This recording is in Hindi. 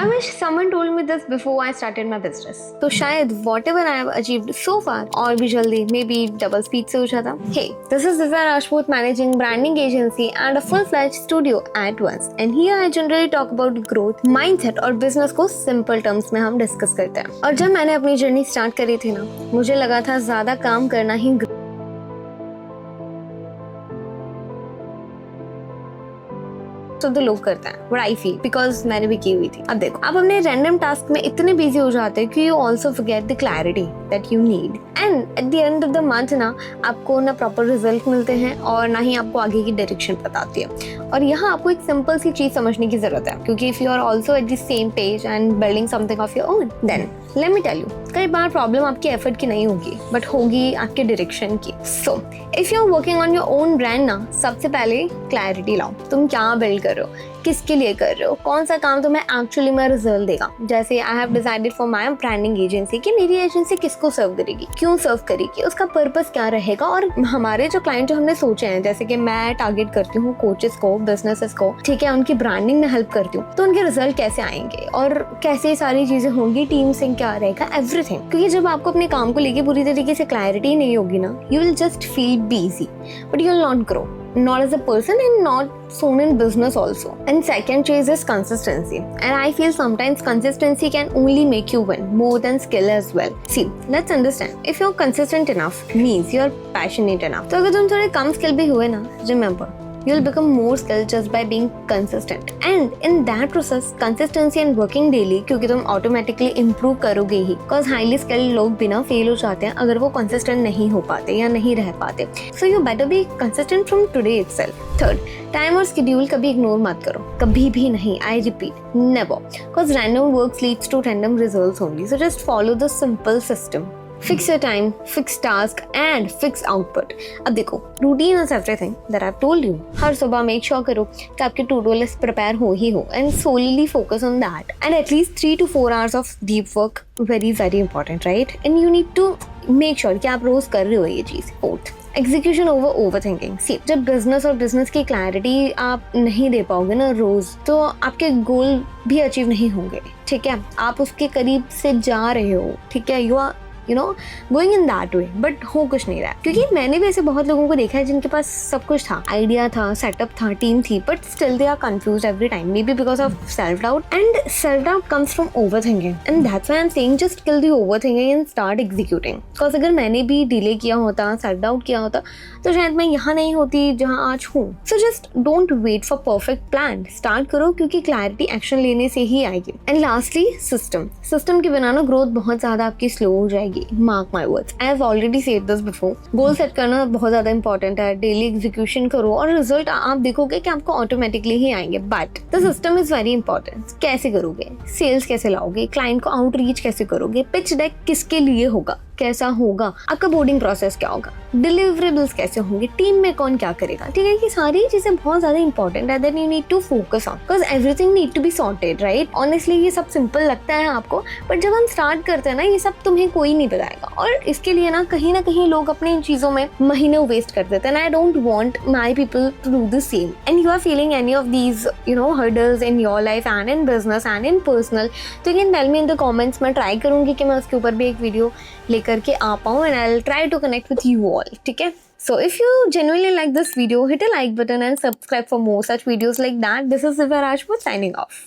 wish someone told me this before I started my business. तो शायद whatever I have achieved so far और भी जल्दी maybe double speed से हो जाता. Hey, this is Divya Rajput managing branding agency and a full-fledged studio at once. And here I generally talk about growth, mindset और business को simple terms में हम discuss करते हैं. और जब मैंने अपनी जर्नी स्टार्ट करी थी ना, मुझे लगा था ज्यादा काम करना ही तो लोग करते हैं, बट आई फील बिकॉज मैंने भी की हुई थी. अब देखो, आप अपने रैंडम टास्क में इतने बिजी हो जाते हैं कि you also forget the clarity that you need. And at the end of the month ना आपको ना प्रॉपर रिजल्ट मिलते हैं और ना ही आपको आगे की डायरेक्शन बताती है. और यहाँ आपको एक सिंपल सी चीज समझने की जरूरत है, क्योंकि if you are also at the same page and building something of your own, then let me tell you, कई बार प्रॉब्लम आपकी एफर्ट की नहीं होगी बट होगी आपके डायरेक्शन की. So if you are working on your own brand ना, सबसे पहले क्लैरिटी लाओ. तुम क्या बिल्ड कर रहे हो, किसके लिए कर रहे हो, कौन सा काम तुम्हें एक्चुअली में रिजल्ट देगा. जैसे I have decided for my branding agency कि मेरी एजेंसी किसको सर्व करेगी, क्यों सर्व करेगी, उसका पर्पस क्या रहेगा. और हमारे जो क्लाइंट जो हमने सोचे हैं, जैसे कि मैं टारगेट करती हूँ कोचेस को, बिजनेसेस को, ठीक है, उनकी ब्रांडिंग में हेल्प करती हूँ, तो उनके रिजल्ट कैसे आएंगे और कैसे सारी चीजें होंगी, टीम से क्या रहेगा, एवरीथिंग. क्योंकि जब आपको अपने काम को लेके पूरी तरीके से क्लैरिटी नहीं होगी ना, you will just feel busy but you will not grow, not as a person and not soon in business also. And second choice is consistency, and I feel sometimes consistency can only make you win more than skill as well. See, let's understand, if you're consistent enough means you're passionate enough. तो अगर तुम थोड़े कम स्किल भी हुए ना, remember you'll become more skilled just by being consistent. And in that process, consistency and working daily, क्योंकि तुम automatically improve करोगे ही, cause highly skilled लोग बिना fail हो जाते हैं अगर वो consistent नहीं हो पाते या नहीं रह पाते. So you better be consistent from today itself. Third, time और schedule कभी ignore मत करो, कभी भी नहीं. I repeat, never, cause random works leads to random results only. So just follow the simple system. Fix your time, fix task and fix output. अब देखो, routine is everything that I've told you. हर सुबह make sure करो कि आपके to-do list prepare हो ही हो and solely focus on that. And at least 3 to 4 hours of deep work, very very important, right? And you need to make sure कि आप रोज कर रहे हो ये चीज. Fourth, execution over overthinking. See, जब बिजनेस और बिजनेस की क्लैरिटी आप नहीं दे पाओगे ना रोज, तो आपके गोल भी अचीव नहीं होंगे. ठीक है, आप उसके करीब से जा रहे हो, ठीक है, you are going in that way, but हो कुछ नहीं रहा. क्योंकि मैंने भी ऐसे बहुत लोगों को देखा है जिनके पास सब कुछ था, आइडिया था, सेटअप था, टीम थी, but still they are confused every time, maybe because of self doubt. And self doubt comes from overthinking, and that's why I am saying just kill the overthinking and start executing. Because अगर मैंने भी डिले किया होता, सेल्फ डाउट किया होता, तो शायद मैं यहाँ नहीं होती जहाँ आज हूँ. So just don't wait for perfect plan, start करो, क्योंकि क्लैरिटी एक्शन लेने से ही आएगी. एंड लास्टली, सिस्टम के बिना ना ग्रोथ बहुत ज्यादा आपकी स्लो हो जाएगी. Mark my words. I have already said this before. Goal set करना बहुत ज्यादा इंपॉर्टेंट है. डेली एग्जीक्यूशन करो और रिजल्ट आप देखोगे कि आपको ऑटोमेटिकली ही आएंगे. But the system is very important. कैसे करोगे, सेल्स कैसे लाओगे, क्लाइंट को आउटरीच कैसे करोगे, पिच डेक किसके लिए होगा, कैसा होगा, आपका बोर्डिंग प्रोसेस क्या होगा, डिलीवरेबल्स कैसे होंगे, टीम में कौन क्या करेगा. ठीक है, कि सारी चीजें बहुत ज्यादा इंपॉर्टेंट है. Then you need to focus on, because everything need to be sorted, right. Honestly ये सब सिंपल लगता है आपको, बट जब हम स्टार्ट करते हैं ना, ये सब तुम्हें कोई नहीं बताएगा. और इसके लिए ना कहीं लोग अपनी इन चीजों में महीनों वेस्ट कर देते हैं. I don't want my people to do the same. And you are feeling any of these hurdles in your life and in business and in personal, तो you can tell me in the comments. मैं ट्राई करूंगी कि मैं उसके ऊपर भी एक वीडियो लेकर के आ पाऊँ, and I'll try to connect with you all. ठीक है? So if you genuinely like this video, hit a like button and subscribe for more such videos like that. This is Divya Rajput signing off.